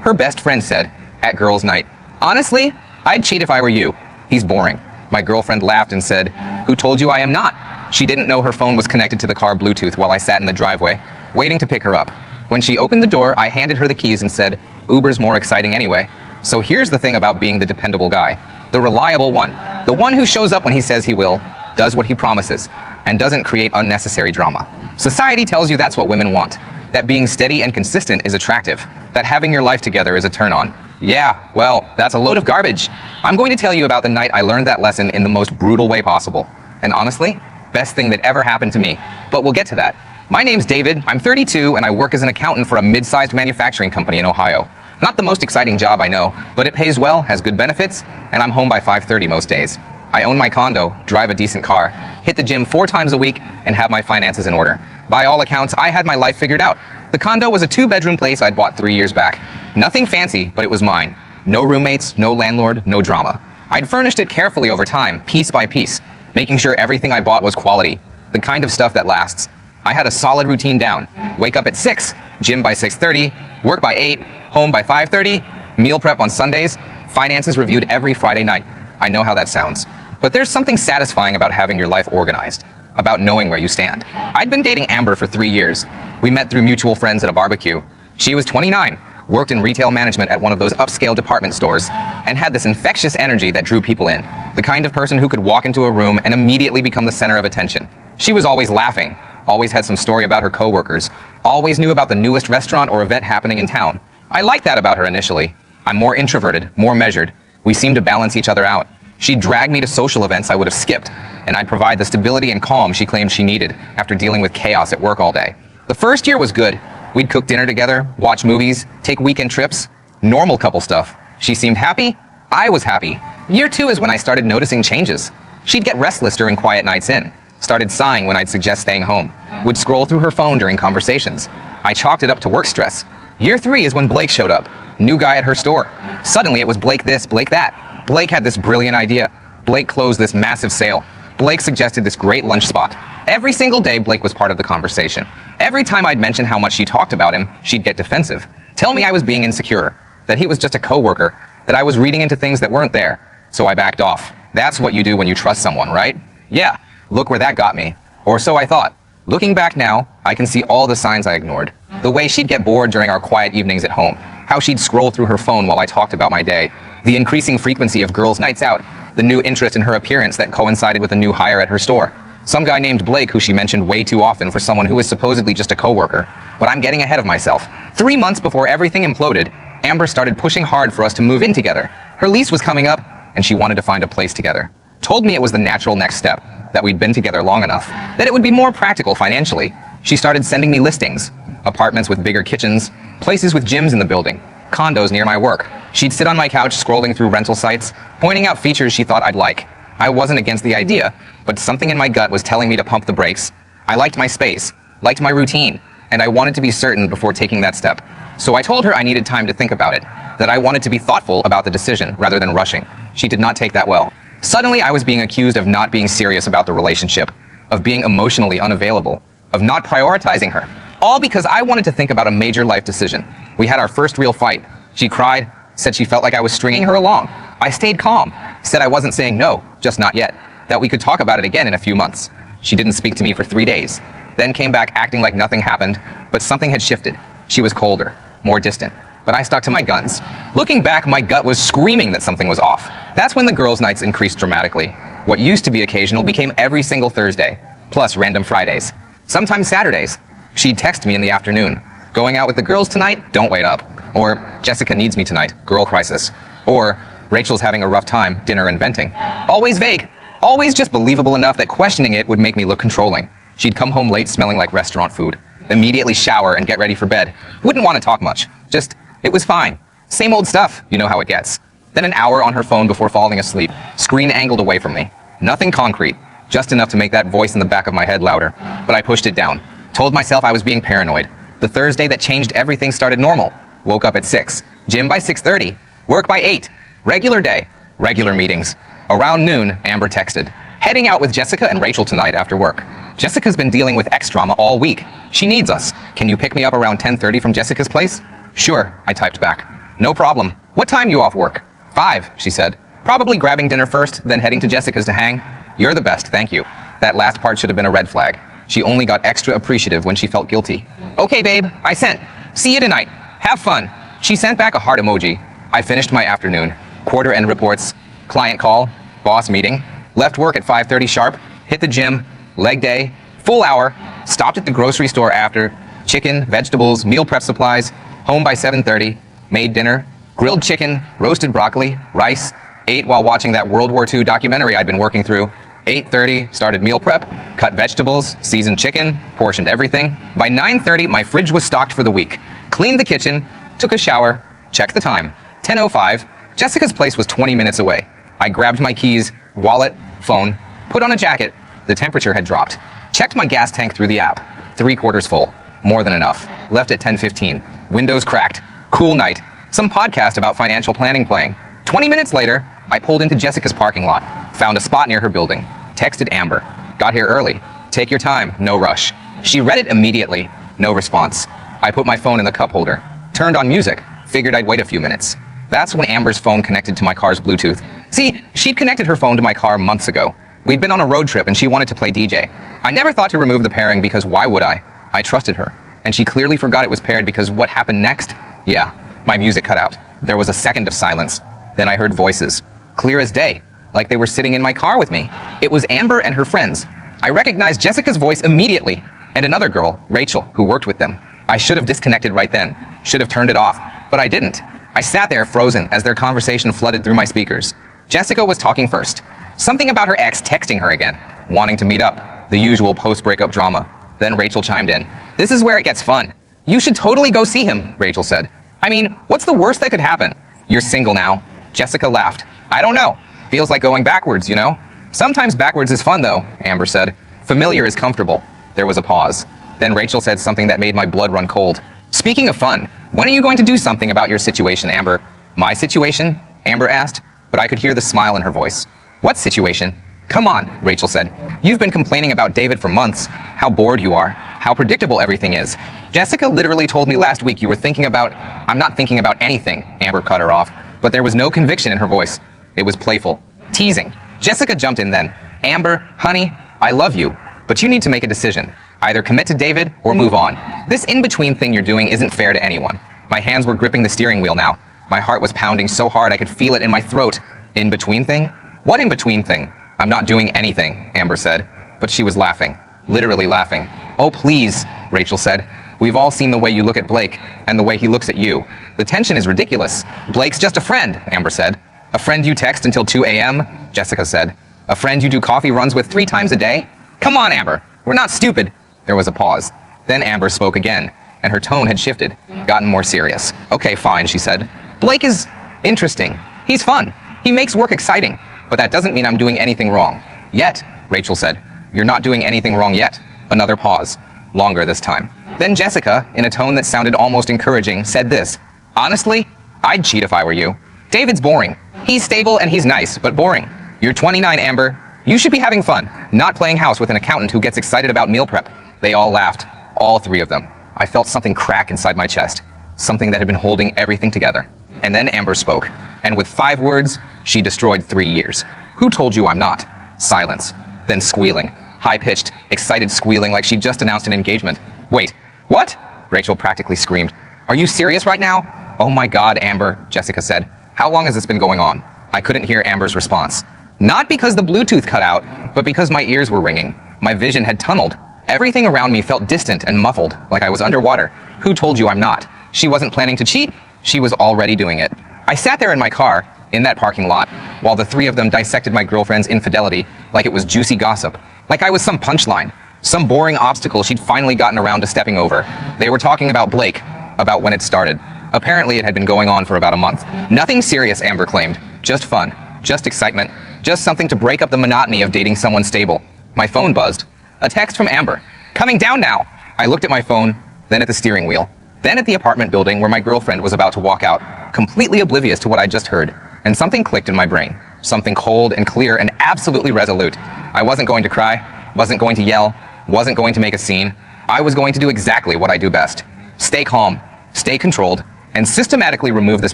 Her best friend said, at girls' night, "Honestly, I'd cheat if I were you. He's boring." My girlfriend laughed and said, "Who told you I am not?" She didn't know her phone was connected to the car Bluetooth while I sat in the driveway, waiting to pick her up. When she opened the door, I handed her the keys and said, "Uber's more exciting anyway." So here's the thing about being the dependable guy. The reliable one. The one who shows up when he says he will, does what he promises, and doesn't create unnecessary drama. Society tells you that's what women want. That being steady and consistent is attractive. That having your life together is a turn-on. Yeah, well, that's a load of garbage. I'm going to tell you about the night I learned that lesson in the most brutal way possible. And honestly, best thing that ever happened to me. But we'll get to that. My name's David, I'm 32, and I work as an accountant for a mid-sized manufacturing company in Ohio. Not the most exciting job, I know, but it pays well, has good benefits, and I'm home by 5:30 most days. I own my condo, drive a decent car, hit the gym 4 times a week, and have my finances in order. By all accounts, I had my life figured out. The condo was a 2-bedroom place I'd bought 3 years back. Nothing fancy, but it was mine. No roommates, no landlord, no drama. I'd furnished it carefully over time, piece by piece, making sure everything I bought was quality, the kind of stuff that lasts. I had a solid routine down. Wake up at 6, gym by 6:30, work by 8, home by 5:30, meal prep on Sundays, finances reviewed every Friday night. I know how that sounds. But there's something satisfying about having your life organized, about knowing where you stand. I'd been dating Amber for 3 years. We met through mutual friends at a barbecue. She was 29, worked in retail management at one of those upscale department stores, and had this infectious energy that drew people in. The kind of person who could walk into a room and immediately become the center of attention. She was always laughing, always had some story about her coworkers, always knew about the newest restaurant or event happening in town. I liked that about her initially. I'm more introverted, more measured. We seemed to balance each other out. She'd drag me to social events I would have skipped, and I'd provide the stability and calm she claimed she needed after dealing with chaos at work all day. The first year was good. We'd cook dinner together, watch movies, take weekend trips. Normal couple stuff. She seemed happy. I was happy. Year 2 is when I started noticing changes. She'd get restless during quiet nights in. Started sighing when I'd suggest staying home. Would scroll through her phone during conversations. I chalked it up to work stress. Year 3 is when Blake showed up. New guy at her store. Suddenly it was Blake this, Blake that. Blake had this brilliant idea. Blake closed this massive sale. Blake suggested this great lunch spot. Every single day, Blake was part of the conversation. Every time I'd mention how much she talked about him, she'd get defensive. Tell me I was being insecure, that he was just a coworker, that I was reading into things that weren't there. So I backed off. That's what you do when you trust someone, right? Yeah, look where that got me. Or so I thought. Looking back now, I can see all the signs I ignored. The way she'd get bored during our quiet evenings at home, how she'd scroll through her phone while I talked about my day, the increasing frequency of girls' nights out, the new interest in her appearance that coincided with a new hire at her store. Some guy named Blake who she mentioned way too often for someone who was supposedly just a coworker. But I'm getting ahead of myself. 3 months before everything imploded, Amber started pushing hard for us to move in together. Her lease was coming up, and she wanted to find a place together. Told me it was the natural next step, that we'd been together long enough, that it would be more practical financially. She started sending me listings. Apartments with bigger kitchens, places with gyms in the building, condos near my work. She'd sit on my couch scrolling through rental sites, pointing out features she thought I'd like. I wasn't against the idea, but something in my gut was telling me to pump the brakes. I liked my space, liked my routine, and I wanted to be certain before taking that step. So I told her I needed time to think about it, that I wanted to be thoughtful about the decision rather than rushing. She did not take that well. Suddenly, I was being accused of not being serious about the relationship, of being emotionally unavailable, of not prioritizing her. All because I wanted to think about a major life decision. We had our first real fight. She cried, said she felt like I was stringing her along. I stayed calm, said I wasn't saying no, just not yet, that we could talk about it again in a few months. She didn't speak to me for 3 days, then came back acting like nothing happened, but something had shifted. She was colder, more distant, but I stuck to my guns. Looking back, my gut was screaming that something was off. That's when the girls' nights increased dramatically. What used to be occasional became every single Thursday, plus random Fridays. Sometimes Saturdays. She'd text me in the afternoon, "Going out with the girls tonight? Don't wait up." Or, "Jessica needs me tonight, girl crisis." Or, "Rachel's having a rough time, dinner and venting." Always vague, always just believable enough that questioning it would make me look controlling. She'd come home late smelling like restaurant food, immediately shower and get ready for bed. Wouldn't want to talk much, just, it was fine. Same old stuff, you know how it gets. Then an hour on her phone before falling asleep, screen angled away from me. Nothing concrete, just enough to make that voice in the back of my head louder. But I pushed it down, told myself I was being paranoid. The Thursday that changed everything started normal. Woke up at 6, gym by 6:30, work by 8, regular day, regular meetings. Around noon, Amber texted, "Heading out with Jessica and Rachel tonight after work. Jessica's been dealing with ex drama all week. She needs us. Can you pick me up around 10:30 from Jessica's place?" "Sure," I typed back. No problem. What time you off work? 5, she said. Probably grabbing dinner first, then heading to Jessica's to hang. You're the best, thank you. That last part should have been a red flag. She only got extra appreciative when she felt guilty. Okay, babe, I sent. See you tonight. Have fun. She sent back a heart emoji. I finished my afternoon. Quarter end reports, client call, boss meeting, left work at 5:30 sharp, hit the gym, leg day, full hour, stopped at the grocery store after, chicken, vegetables, meal prep supplies, home by 7:30, made dinner, grilled chicken, roasted broccoli, rice, ate while watching that World War II documentary I'd been working through. 8:30, started meal prep, cut vegetables, seasoned chicken, portioned everything. By 9:30, my fridge was stocked for the week. Cleaned the kitchen, took a shower, checked the time. 10:05, Jessica's place was 20 minutes away. I grabbed my keys, wallet, phone, put on a jacket. The temperature had dropped. Checked my gas tank through the app. 3/4 full. More than enough. Left at 10:15. Windows cracked. Cool night. Some podcast about financial planning playing. 20 minutes later, I pulled into Jessica's parking lot. Found a spot near her building. Texted Amber. Got here early. Take your time, no rush. She read it immediately. No response. I put my phone in the cup holder. Turned on music. Figured I'd wait a few minutes. That's when Amber's phone connected to my car's Bluetooth. See, she'd connected her phone to my car months ago. We'd been on a road trip and she wanted to play DJ. I never thought to remove the pairing because why would I? I trusted her. And she clearly forgot it was paired because what happened next? Yeah, my music cut out. There was a second of silence. Then I heard voices. Clear as day. Like they were sitting in my car with me. It was Amber and her friends. I recognized Jessica's voice immediately. And another girl, Rachel, who worked with them. I should have disconnected right then. Should have turned it off. But I didn't. I sat there frozen as their conversation flooded through my speakers. Jessica was talking first. Something about her ex texting her again. Wanting to meet up. The usual post-breakup drama. Then Rachel chimed in. This is where it gets fun. You should totally go see him, Rachel said. I mean, what's the worst that could happen? You're single now. Jessica laughed. I don't know. Feels like going backwards, you know? Sometimes backwards is fun though, Amber said. Familiar is comfortable. There was a pause. Then Rachel said something that made my blood run cold. Speaking of fun, when are you going to do something about your situation, Amber? My situation? Amber asked, but I could hear the smile in her voice. What situation? Come on, Rachel said. You've been complaining about David for months. How bored you are. How predictable everything is. Jessica literally told me last week you were thinking about... I'm not thinking about anything, Amber cut her off. But there was no conviction in her voice. It was playful. Teasing. Jessica jumped in then. Amber, honey, I love you. But you need to make a decision. Either commit to David or move on. This in-between thing you're doing isn't fair to anyone. My hands were gripping the steering wheel now. My heart was pounding so hard I could feel it in my throat. In-between thing? What in-between thing? I'm not doing anything, Amber said. But she was laughing. Literally laughing. Oh, please, Rachel said. We've all seen the way you look at Blake and the way he looks at you. The tension is ridiculous. Blake's just a friend, Amber said. A friend you text until 2 a.m., Jessica said. A friend you do coffee runs with 3 times a day? Come on, Amber. We're not stupid. There was a pause. Then Amber spoke again, and her tone had shifted, gotten more serious. Okay, fine, she said. Blake is interesting. He's fun. He makes work exciting. But that doesn't mean I'm doing anything wrong. Yet, Rachel said. You're not doing anything wrong yet. Another pause. Longer this time. Then Jessica, in a tone that sounded almost encouraging, said this. Honestly, I'd cheat if I were you. David's boring. He's stable and he's nice, but boring. You're 29, Amber. You should be having fun, not playing house with an accountant who gets excited about meal prep. They all laughed. All 3 of them. I felt something crack inside my chest. Something that had been holding everything together. And then Amber spoke. And with 5 words, she destroyed 3 years. Who told you I'm not? Silence. Then squealing. High-pitched, excited squealing like she'd just announced an engagement. Wait, what? Rachel practically screamed. Are you serious right now? Oh my God, Amber, Jessica said. How long has this been going on? I couldn't hear Amber's response. Not because the Bluetooth cut out, but because my ears were ringing. My vision had tunneled. Everything around me felt distant and muffled, like I was underwater. Who told you I'm not? She wasn't planning to cheat. She was already doing it. I sat there in my car, in that parking lot, while the 3 of them dissected my girlfriend's infidelity like it was juicy gossip. Like I was some punchline. Some boring obstacle she'd finally gotten around to stepping over. They were talking about Blake, about when it started. Apparently it had been going on for about a month. Nothing serious, Amber claimed. Just fun. Just excitement. Just something to break up the monotony of dating someone stable. My phone buzzed. A text from Amber. Coming down now. I looked at my phone, then at the steering wheel. Then at the apartment building where my girlfriend was about to walk out, completely oblivious to what I just heard. And something clicked in my brain. Something cold and clear and absolutely resolute. I wasn't going to cry, wasn't going to yell, wasn't going to make a scene. I was going to do exactly what I do best. Stay calm, stay controlled, and systematically remove this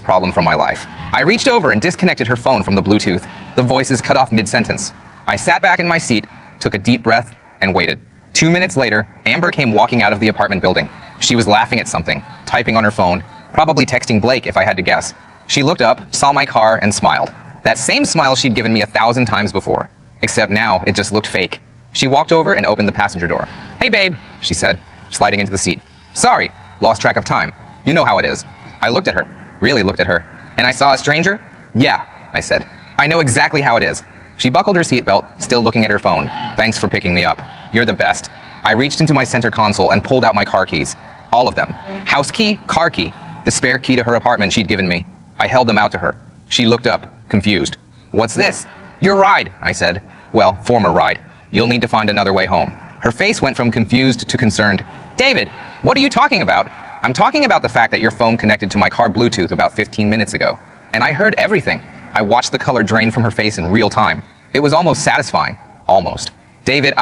problem from my life. I reached over and disconnected her phone from the Bluetooth. The voices cut off mid-sentence. I sat back in my seat, took a deep breath, and waited. 2 minutes later, Amber came walking out of the apartment building. She was laughing at something, typing on her phone, probably texting Blake if I had to guess. She looked up, saw my car, and smiled. That same smile she'd given me 1,000 times before, except now it just looked fake. She walked over and opened the passenger door. "Hey babe," she said, sliding into the seat. "Sorry, lost track of time. You know how it is." I looked at her, really looked at her, and I saw a stranger? "Yeah," I said. "I know exactly how it is." She buckled her seatbelt, still looking at her phone. "Thanks for picking me up. You're the best." I reached into my center console and pulled out my car keys. All of them. House key, car key, the spare key to her apartment she'd given me. I held them out to her. She looked up, confused. "What's this?" "Your ride," I said. "Well, former ride. You'll need to find another way home." Her face went from confused to concerned. "David, what are you talking about?" "I'm talking about the fact that your phone connected to my car Bluetooth about 15 minutes ago. And I heard everything." I watched the color drain from her face in real time. It was almost satisfying. Almost. "David,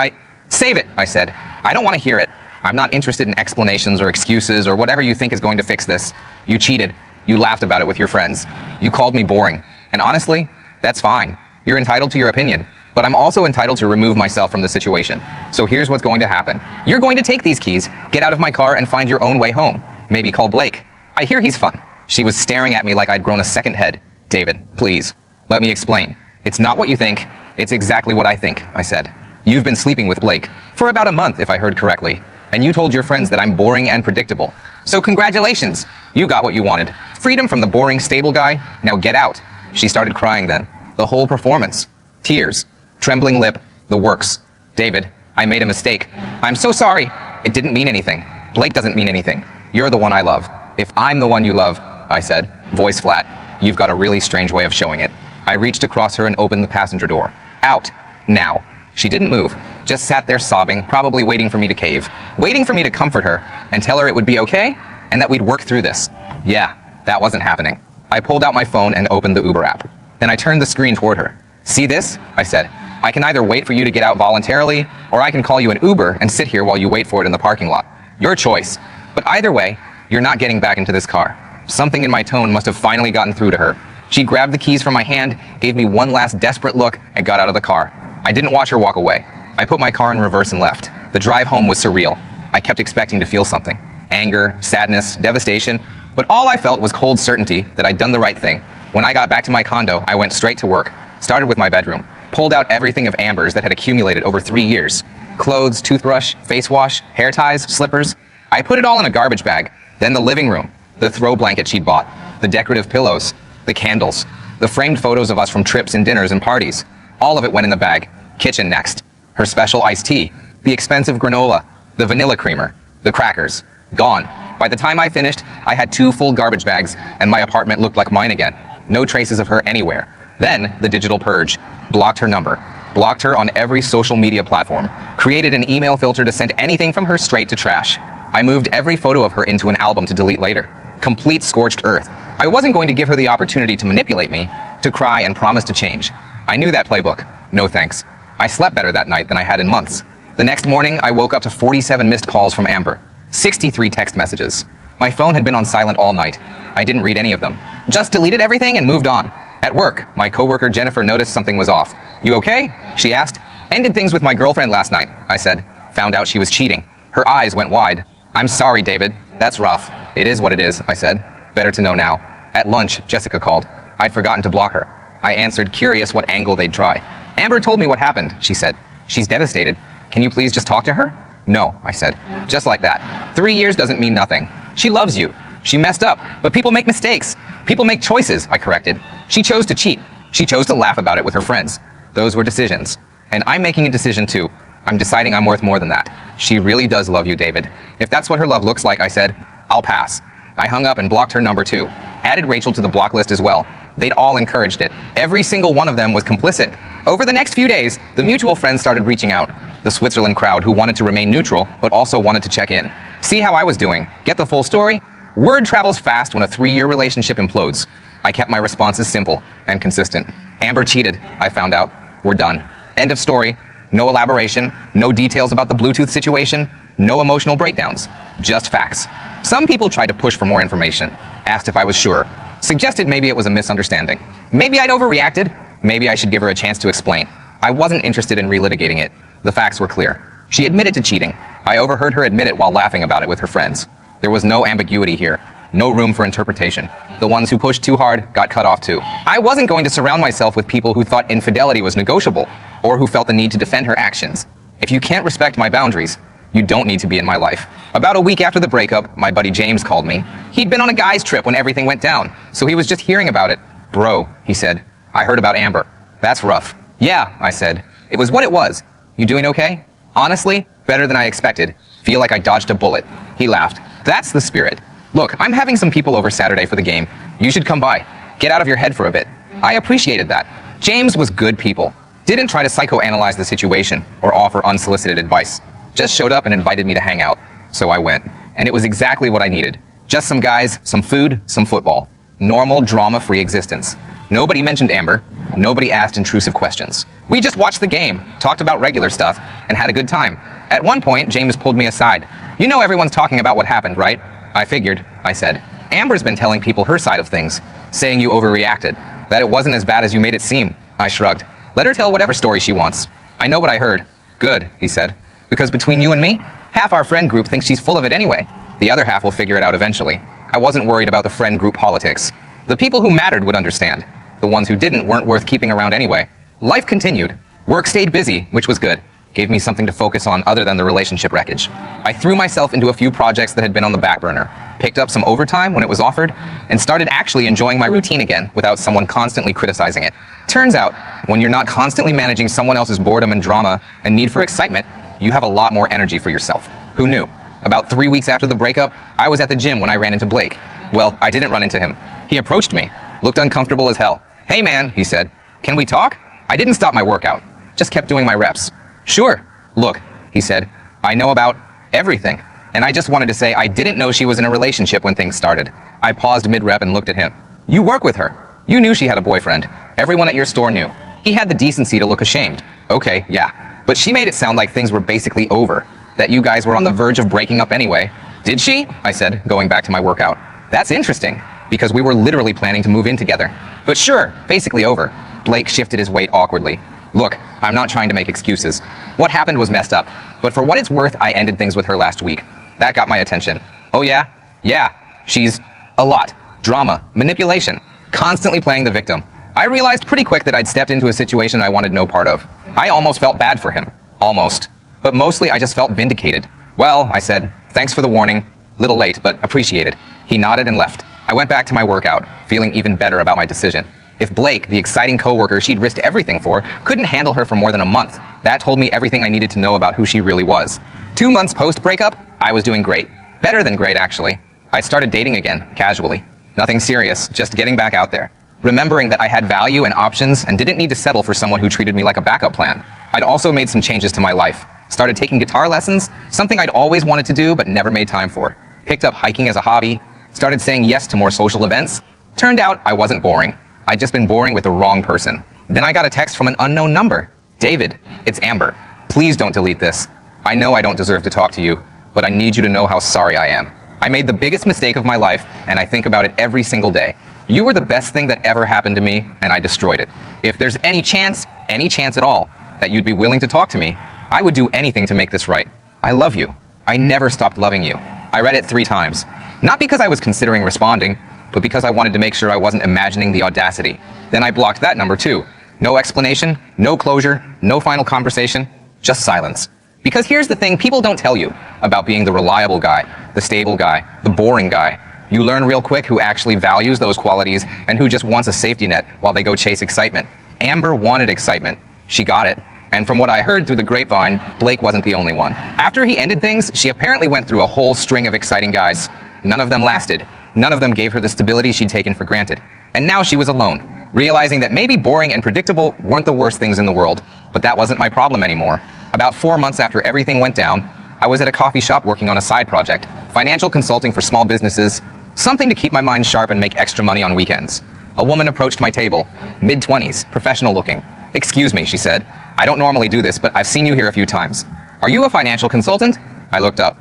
Save it," I said. "I don't want to hear it. I'm not interested in explanations or excuses or whatever you think is going to fix this. You cheated. You laughed about it with your friends. You called me boring. And honestly, that's fine. You're entitled to your opinion. But I'm also entitled to remove myself from the situation. So here's what's going to happen. You're going to take these keys, get out of my car, and find your own way home. Maybe call Blake. I hear he's fun." She was staring at me like I'd grown a second head. "David, please, let me explain. It's not what you think. It's exactly what I think," I said. "You've been sleeping with Blake for about a month, if I heard correctly. And you told your friends that I'm boring and predictable. So congratulations. You got what you wanted. Freedom from the boring, stable guy. Now get out." She started crying then. The whole performance. Tears. Trembling lip. The works. "David, I made a mistake. I'm so sorry. It didn't mean anything. Blake doesn't mean anything. You're the one I love." "If I'm the one you love," I said, voice flat, "you've got a really strange way of showing it." I reached across her and opened the passenger door. "Out. Now." She didn't move, just sat there sobbing, probably waiting for me to cave, waiting for me to comfort her and tell her it would be okay and that we'd work through this. Yeah, that wasn't happening. I pulled out my phone and opened the Uber app. Then I turned the screen toward her. "See this?" I said. "I can either wait for you to get out voluntarily, or I can call you an Uber and sit here while you wait for it in the parking lot. Your choice. But either way, you're not getting back into this car." Something in my tone must have finally gotten through to her. She grabbed the keys from my hand, gave me one last desperate look, and got out of the car. I didn't watch her walk away. I put my car in reverse and left. The drive home was surreal. I kept expecting to feel something. Anger, sadness, devastation. But all I felt was cold certainty that I'd done the right thing. When I got back to my condo, I went straight to work. Started with my bedroom. Pulled out everything of Amber's that had accumulated over 3 years. Clothes, toothbrush, face wash, hair ties, slippers. I put it all in a garbage bag. Then the living room. The throw blanket she'd bought. The decorative pillows. The candles. The framed photos of us from trips and dinners and parties. All of it went in the bag. Kitchen next. Her special iced tea. The expensive granola. The vanilla creamer. The crackers. Gone. By the time I finished, I had 2 full garbage bags, and my apartment looked like mine again. No traces of her anywhere. Then, the digital purge. Blocked her number. Blocked her on every social media platform. Created an email filter to send anything from her straight to trash. I moved every photo of her into an album to delete later. Complete scorched earth. I wasn't going to give her the opportunity to manipulate me, to cry and promise to change. I knew that playbook. No thanks. I slept better that night than I had in months. The next morning, I woke up to 47 missed calls from Amber. 63 text messages. My phone had been on silent all night. I didn't read any of them. Just deleted everything and moved on. At work, my coworker Jennifer noticed something was off. "You okay?" she asked. "Ended things with my girlfriend last night," I said. Found out she was cheating. Her eyes went wide. "I'm sorry, David. That's rough." "It is what it is," I said. Better to know now. At lunch, Jessica called. I'd forgotten to block her. I answered, curious what angle they'd try. "Amber told me what happened," she said. "She's devastated. Can you please just talk to her?" "No," I said. Just like that. 3 years doesn't mean nothing. She loves you. She messed up, but people make mistakes. People make choices, I corrected. She chose to cheat. She chose to laugh about it with her friends. Those were decisions. And I'm making a decision too. I'm deciding I'm worth more than that. She really does love you, David. If that's what her love looks like, I said, I'll pass. I hung up and blocked her number too. Added Rachel to the block list as well. They'd all encouraged it. Every single one of them was complicit. Over the next few days, the mutual friends started reaching out. The Switzerland crowd who wanted to remain neutral, but also wanted to check in. See how I was doing. Get the full story? Word travels fast when a 3-year relationship implodes. I kept my responses simple and consistent. Amber cheated, I found out. We're done. End of story. No elaboration, no details about the Bluetooth situation, no emotional breakdowns. Just facts. Some people tried to push for more information, asked if I was sure, suggested maybe it was a misunderstanding. Maybe I'd overreacted. Maybe I should give her a chance to explain. I wasn't interested in relitigating it. The facts were clear. She admitted to cheating. I overheard her admit it while laughing about it with her friends. There was no ambiguity here. No room for interpretation. The ones who pushed too hard got cut off too. I wasn't going to surround myself with people who thought infidelity was negotiable, or who felt the need to defend her actions. If you can't respect my boundaries, you don't need to be in my life. About a week after the breakup, my buddy James called me. He'd been on a guy's trip when everything went down, so he was just hearing about it. Bro, he said, I heard about Amber. That's rough. Yeah, I said. It was what it was. You doing okay? Honestly, better than I expected. Feel like I dodged a bullet. He laughed. That's the spirit. Look, I'm having some people over Saturday for the game. You should come by. Get out of your head for a bit. I appreciated that. James was good people. Didn't try to psychoanalyze the situation or offer unsolicited advice. Just showed up and invited me to hang out. So I went. And it was exactly what I needed. Just some guys, some food, some football. Normal, drama-free existence. Nobody mentioned Amber. Nobody asked intrusive questions. We just watched the game, talked about regular stuff, and had a good time. At one point, James pulled me aside. You know everyone's talking about what happened, right? I figured, I said. Amber's been telling people her side of things, saying you overreacted, that it wasn't as bad as you made it seem. I shrugged. Let her tell whatever story she wants. I know what I heard. Good, he said. Because between you and me, half our friend group thinks she's full of it anyway. The other half will figure it out eventually. I wasn't worried about the friend group politics. The people who mattered would understand. The ones who didn't weren't worth keeping around anyway. Life continued. Work stayed busy, which was good. Gave me something to focus on other than the relationship wreckage. I threw myself into a few projects that had been on the back burner, picked up some overtime when it was offered, and started actually enjoying my routine again without someone constantly criticizing it. Turns out, when you're not constantly managing someone else's boredom and drama and need for excitement, you have a lot more energy for yourself. Who knew? About 3 weeks after the breakup, I was at the gym when I ran into Blake. Well, I didn't run into him. He approached me, looked uncomfortable as hell. Hey man, he said, can we talk? I didn't stop my workout, just kept doing my reps. Sure. Look, he said, I know about everything. And I just wanted to say I didn't know she was in a relationship when things started. I paused mid-rep and looked at him. You work with her. You knew she had a boyfriend. Everyone at your store knew. He had the decency to look ashamed. Okay, yeah. But she made it sound like things were basically over. That you guys were on the verge of breaking up anyway. Did she? I said, going back to my workout. That's interesting, because we were literally planning to move in together. But sure, basically over. Blake shifted his weight awkwardly. Look, I'm not trying to make excuses. What happened was messed up, but for what it's worth, I ended things with her last week. That got my attention. Oh yeah? Yeah. She's a lot. Drama, manipulation, constantly playing the victim. I realized pretty quick that I'd stepped into a situation I wanted no part of. I almost felt bad for him. Almost. But mostly I just felt vindicated. Well, I said, thanks for the warning. Little late, but appreciated. He nodded and left. I went back to my workout, feeling even better about my decision. If Blake, the exciting coworker she'd risked everything for, couldn't handle her for more than a month, that told me everything I needed to know about who she really was. 2 months post-breakup, I was doing great. Better than great, actually. I started dating again, casually. Nothing serious, just getting back out there. Remembering that I had value and options and didn't need to settle for someone who treated me like a backup plan. I'd also made some changes to my life. Started taking guitar lessons, something I'd always wanted to do but never made time for. Picked up hiking as a hobby. Started saying yes to more social events. Turned out I wasn't boring. I'd just been boring with the wrong person. Then I got a text from an unknown number. David, it's Amber. Please don't delete this. I know I don't deserve to talk to you, but I need you to know how sorry I am. I made the biggest mistake of my life, and I think about it every single day. You were the best thing that ever happened to me, and I destroyed it. If there's any chance at all, that you'd be willing to talk to me, I would do anything to make this right. I love you. I never stopped loving you. I read it 3 times. Not because I was considering responding, but because I wanted to make sure I wasn't imagining the audacity. Then I blocked that number too. No explanation, no closure, no final conversation, just silence. Because here's the thing people don't tell you about being the reliable guy, the stable guy, the boring guy. You learn real quick who actually values those qualities and who just wants a safety net while they go chase excitement. Amber wanted excitement. She got it. And from what I heard through the grapevine, Blake wasn't the only one. After he ended things, she apparently went through a whole string of exciting guys. None of them lasted. None of them gave her the stability she'd taken for granted. And now she was alone, realizing that maybe boring and predictable weren't the worst things in the world, but that wasn't my problem anymore. About 4 months after everything went down, I was at a coffee shop working on a side project, financial consulting for small businesses, something to keep my mind sharp and make extra money on weekends. A woman approached my table, mid-20s, professional looking. Excuse me, she said. I don't normally do this, but I've seen you here a few times. Are you a financial consultant? I looked up.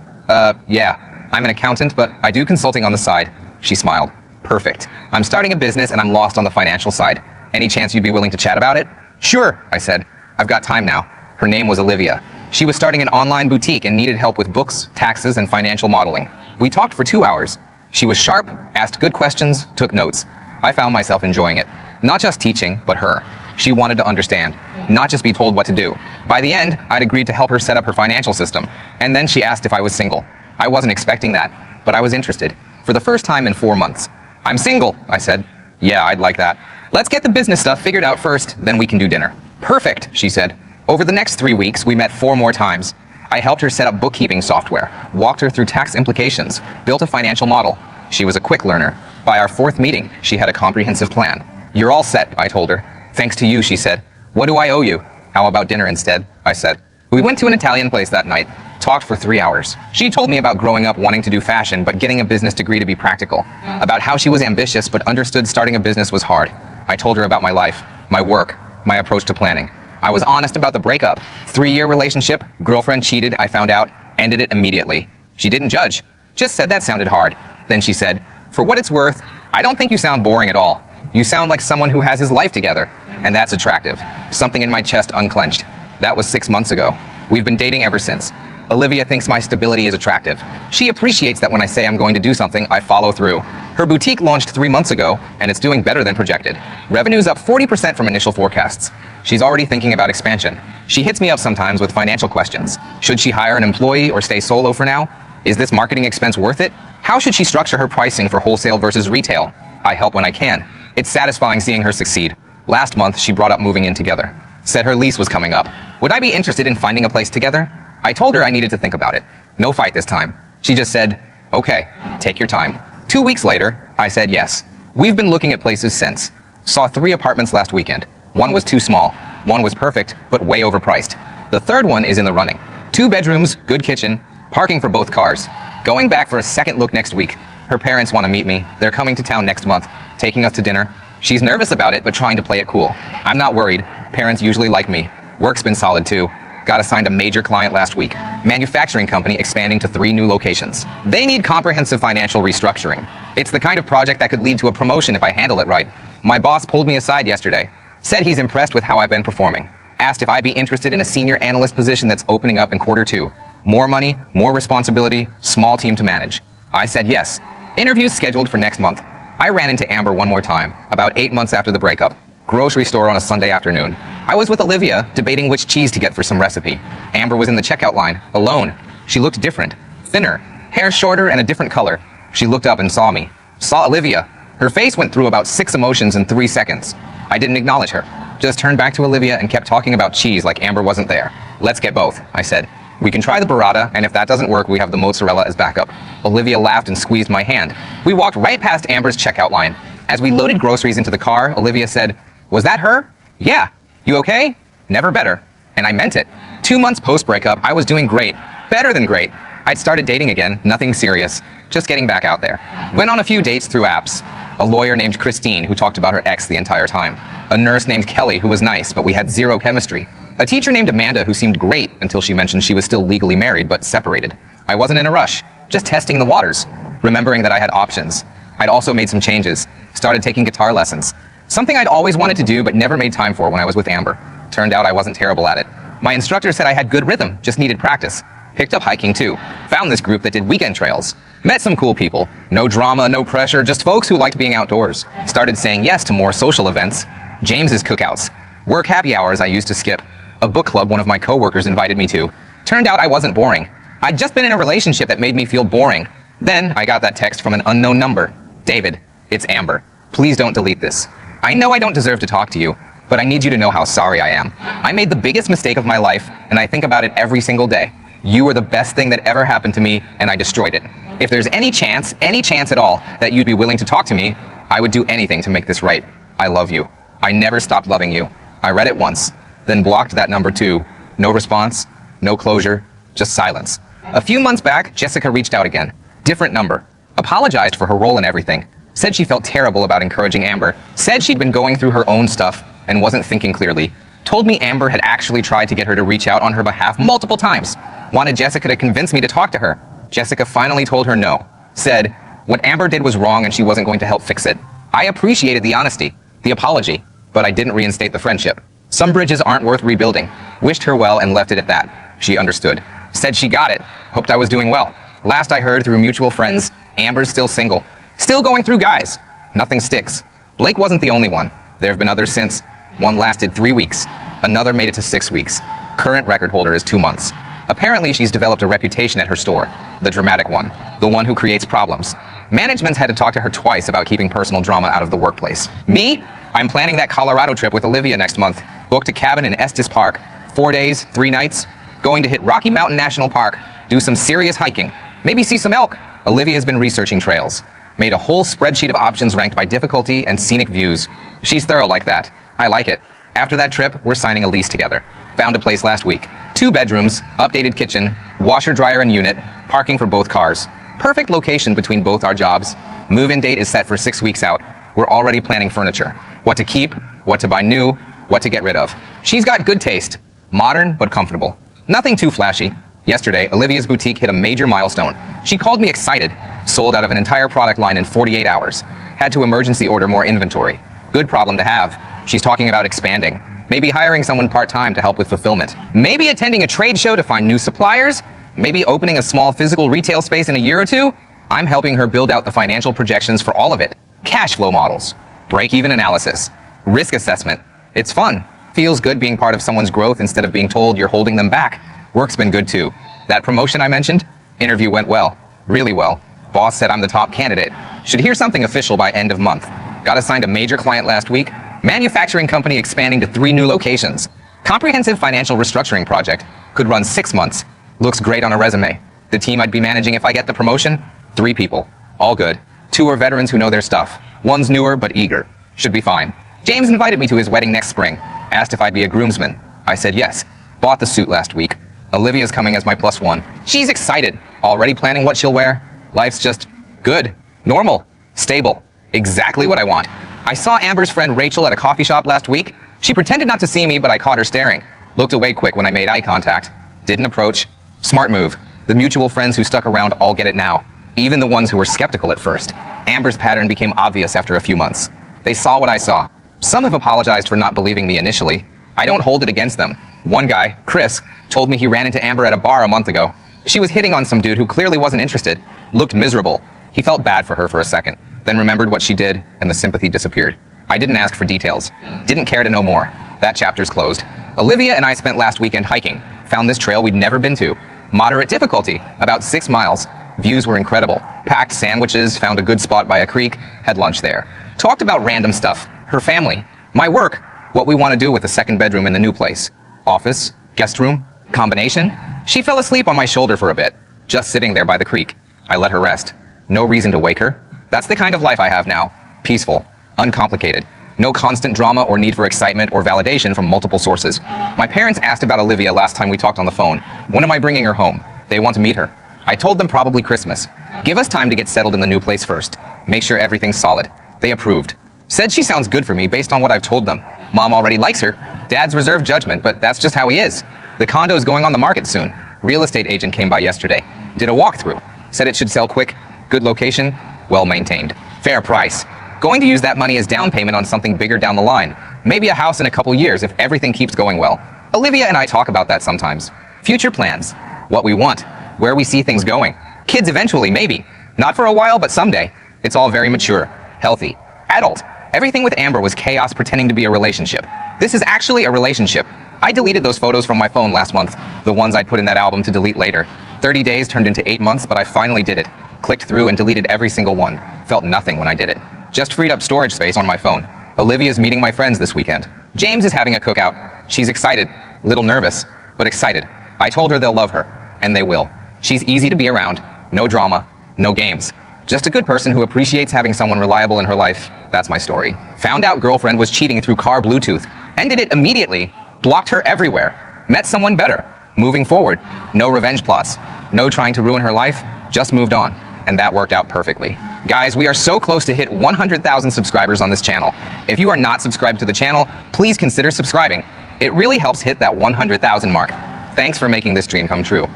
Yeah. I'm an accountant, but I do consulting on the side. She smiled. Perfect. I'm starting a business and I'm lost on the financial side. Any chance you'd be willing to chat about it? Sure, I said. I've got time now. Her name was Olivia. She was starting an online boutique and needed help with books, taxes, and financial modeling. We talked for 2 hours. She was sharp, asked good questions, took notes. I found myself enjoying it. Not just teaching, but her. She wanted to understand, not just be told what to do. By the end, I'd agreed to help her set up her financial system, and then she asked if I was single. I wasn't expecting that, but I was interested. For the first time in 4 months. I'm single, I said. Yeah, I'd like that. Let's get the business stuff figured out first, then we can do dinner. Perfect, she said. Over the next 3 weeks, we met 4 more times. I helped her set up bookkeeping software, walked her through tax implications, built a financial model. She was a quick learner. By our 4th meeting, she had a comprehensive plan. You're all set, I told her. Thanks to you, she said. What do I owe you? How about dinner instead? I said. We went to an Italian place that night, talked for 3 hours. She told me about growing up wanting to do fashion, but getting a business degree to be practical. About how she was ambitious, but understood starting a business was hard. I told her about my life, my work, my approach to planning. I was honest about the breakup. 3-year relationship, girlfriend cheated, I found out, ended it immediately. She didn't judge, just said that sounded hard. Then she said, for what it's worth, I don't think you sound boring at all. You sound like someone who has his life together. And that's attractive. Something in my chest unclenched. That was 6 months ago. We've been dating ever since. Olivia thinks my stability is attractive. She appreciates that when I say I'm going to do something, I follow through. Her boutique launched 3 months ago, and it's doing better than projected. Revenue's up 40% from initial forecasts. She's already thinking about expansion. She hits me up sometimes with financial questions. Should she hire an employee or stay solo for now? Is this marketing expense worth it? How should she structure her pricing for wholesale versus retail? I help when I can. It's satisfying seeing her succeed. Last month, she brought up moving in together. Said her lease was coming up. Would I be interested in finding a place together? I told her I needed to think about it. No fight this time. She just said, okay, take your time. 2 weeks later, I said yes. We've been looking at places since. Saw 3 apartments last weekend. 1 was too small. 1 was perfect, but way overpriced. The 3rd one is in the running. 2 bedrooms, good kitchen, parking for both cars. Going back for a second look next week. Her parents want to meet me. They're coming to town next month, taking us to dinner. She's nervous about it, but trying to play it cool. I'm not worried. Parents usually like me. Work's been solid too. Got assigned a major client last week. Manufacturing company expanding to 3 new locations. They need comprehensive financial restructuring. It's the kind of project that could lead to a promotion if I handle it right. My boss pulled me aside yesterday. Said he's impressed with how I've been performing. Asked if I'd be interested in a senior analyst position that's opening up in Q2. More money, more responsibility, small team to manage. I said yes. Interviews scheduled for next month. I ran into Amber one more time, about 8 months after the breakup. Grocery store on a Sunday afternoon. I was with Olivia, debating which cheese to get for some recipe. Amber was in the checkout line, alone. She looked different, thinner, hair shorter and a different color. She looked up and saw me. Saw Olivia. Her face went through about 6 emotions in 3 seconds. I didn't acknowledge her. Just turned back to Olivia and kept talking about cheese like Amber wasn't there. Let's get both, I said. We can try the burrata, and if that doesn't work, we have the mozzarella as backup. Olivia laughed and squeezed my hand. We walked right past Amber's checkout line. As we loaded groceries into the car, Olivia said, was that her? Yeah. You okay? Never better. And I meant it. 2 months post-breakup, I was doing great. Better than great. I'd started dating again, nothing serious. Just getting back out there. Went on a few dates through apps. A lawyer named Christine, who talked about her ex the entire time. A nurse named Kelly, who was nice, but we had 0 chemistry. A teacher named Amanda, who seemed great until she mentioned she was still legally married, but separated. I wasn't in a rush, just testing the waters, remembering that I had options. I'd also made some changes, started taking guitar lessons. Something I'd always wanted to do, but never made time for when I was with Amber. Turned out I wasn't terrible at it. My instructor said I had good rhythm, just needed practice. Picked up hiking too. Found this group that did weekend trails. Met some cool people. No drama, no pressure, just folks who liked being outdoors. Started saying yes to more social events. James's cookouts. Work happy hours I used to skip. A book club one of my coworkers invited me to. Turned out I wasn't boring. I'd just been in a relationship that made me feel boring. Then I got that text from an unknown number. David, it's Amber. Please don't delete this. I know I don't deserve to talk to you, but I need you to know how sorry I am. I made the biggest mistake of my life, and I think about it every single day. You were the best thing that ever happened to me, and I destroyed it. If there's any chance at all, that you'd be willing to talk to me, I would do anything to make this right. I love you. I never stopped loving you. I read it once, then blocked that number too. No response, no closure, just silence. A few months back, Jessica reached out again. Different number. Apologized for her role in everything. Said she felt terrible about encouraging Amber. Said she'd been going through her own stuff and wasn't thinking clearly. Told me Amber had actually tried to get her to reach out on her behalf multiple times. Wanted Jessica to convince me to talk to her. Jessica finally told her no. Said, what Amber did was wrong and she wasn't going to help fix it. I appreciated the honesty, the apology, but I didn't reinstate the friendship. Some bridges aren't worth rebuilding. Wished her well and left it at that. She understood. Said she got it. Hoped I was doing well. Last I heard through mutual friends, Amber's still single. Still going through guys. Nothing sticks. Blake wasn't the only one. There have been others since. One lasted 3 weeks. Another made it to 6 weeks. Current record holder is 2 months. Apparently she's developed a reputation at her store. The dramatic one. The one who creates problems. Management's had to talk to her twice about keeping personal drama out of the workplace. Me? I'm planning that Colorado trip with Olivia next month. Booked a cabin in Estes Park. 4 days, 3 nights. Going to hit Rocky Mountain National Park. Do some serious hiking. Maybe see some elk. Olivia has been researching trails. Made a whole spreadsheet of options ranked by difficulty and scenic views. She's thorough like that. I like it. After that trip, we're signing a lease together. Found a place last week. 2 bedrooms, updated kitchen, washer, dryer, and unit, parking for both cars. Perfect location between both our jobs. Move-in date is set for 6 weeks out. We're already planning furniture. What to keep, what to buy new, what to get rid of. She's got good taste. Modern, but comfortable. Nothing too flashy. Yesterday, Olivia's boutique hit a major milestone. She called me excited. Sold out of an entire product line in 48 hours. Had to emergency order more inventory. Good problem to have. She's talking about expanding. Maybe hiring someone part-time to help with fulfillment. Maybe attending a trade show to find new suppliers. Maybe opening a small physical retail space in a year or 2. I'm helping her build out the financial projections for all of it. Cash flow models. Break-even analysis. Risk assessment. It's fun. Feels good being part of someone's growth instead of being told you're holding them back. Work's been good too. That promotion I mentioned? Interview went well. Really well. Boss said I'm the top candidate. Should hear something official by end of month. Got assigned a major client last week. Manufacturing company expanding to 3 new locations. Comprehensive financial restructuring project. Could run 6 months. Looks great on a resume. The team I'd be managing if I get the promotion? 3 people. All good. 2 are veterans who know their stuff. 1's newer but eager. Should be fine. James invited me to his wedding next spring. Asked if I'd be a groomsman. I said yes. Bought the suit last week. Olivia's coming as my +1. She's excited. Already planning what she'll wear. Life's just good. Normal. Stable. Exactly what I want. I saw Amber's friend Rachel at a coffee shop last week. She pretended not to see me, but I caught her staring. Looked away quick when I made eye contact. Didn't approach. Smart move. The mutual friends who stuck around all get it now. Even the ones who were skeptical at first. Amber's pattern became obvious after a few months. They saw what I saw. Some have apologized for not believing me initially. I don't hold it against them. One guy, Chris, told me he ran into Amber at a bar a month ago. She was hitting on some dude who clearly wasn't interested. Looked miserable. He felt bad for her for a second, then remembered what she did, and the sympathy disappeared. I didn't ask for details. Didn't care to know more. That chapter's closed. Olivia and I spent last weekend hiking. Found this trail we'd never been to. Moderate difficulty, about 6 miles. Views were incredible. Packed sandwiches, found a good spot by a creek, had lunch there. Talked about random stuff. Her family. My work. What we want to do with the 2nd bedroom in the new place. Office. Guest room. Combination. She fell asleep on my shoulder for a bit. Just sitting there by the creek. I let her rest. No reason to wake her. That's the kind of life I have now. Peaceful. Uncomplicated. No constant drama or need for excitement or validation from multiple sources. My parents asked about Olivia last time we talked on the phone. When am I bringing her home? They want to meet her. I told them probably Christmas. Give us time to get settled in the new place first. Make sure everything's solid. They approved. Said she sounds good for me based on what I've told them. Mom already likes her. Dad's reserved judgment, but that's just how he is. The condo is going on the market soon. Real estate agent came by yesterday. Did a walkthrough. Said it should sell quick. Good location. Well maintained. Fair price. Going to use that money as down payment on something bigger down the line. Maybe a house in a couple years if everything keeps going well. Olivia and I talk about that sometimes. Future plans. What we want. Where we see things going. Kids eventually, maybe. Not for a while, but someday. It's all very mature. Healthy. Adult. Everything with Amber was chaos pretending to be a relationship. This is actually a relationship. I deleted those photos from my phone last month. The ones I'd put in that album to delete later. 30 days turned into 8 months, but I finally did it. Clicked through and deleted every single one. Felt nothing when I did it. Just freed up storage space on my phone. Olivia's meeting my friends this weekend. James is having a cookout. She's excited. Little nervous, but excited. I told her they'll love her. And they will. She's easy to be around. No drama. No games. Just a good person who appreciates having someone reliable in her life. That's my story. Found out girlfriend was cheating through car Bluetooth. Ended it immediately. Blocked her everywhere. Met someone better. Moving forward. No revenge plots. No trying to ruin her life. Just moved on. And that worked out perfectly. Guys, we are so close to hit 100,000 subscribers on this channel. If you are not subscribed to the channel, please consider subscribing. It really helps hit that 100,000 mark. Thanks for making this dream come true.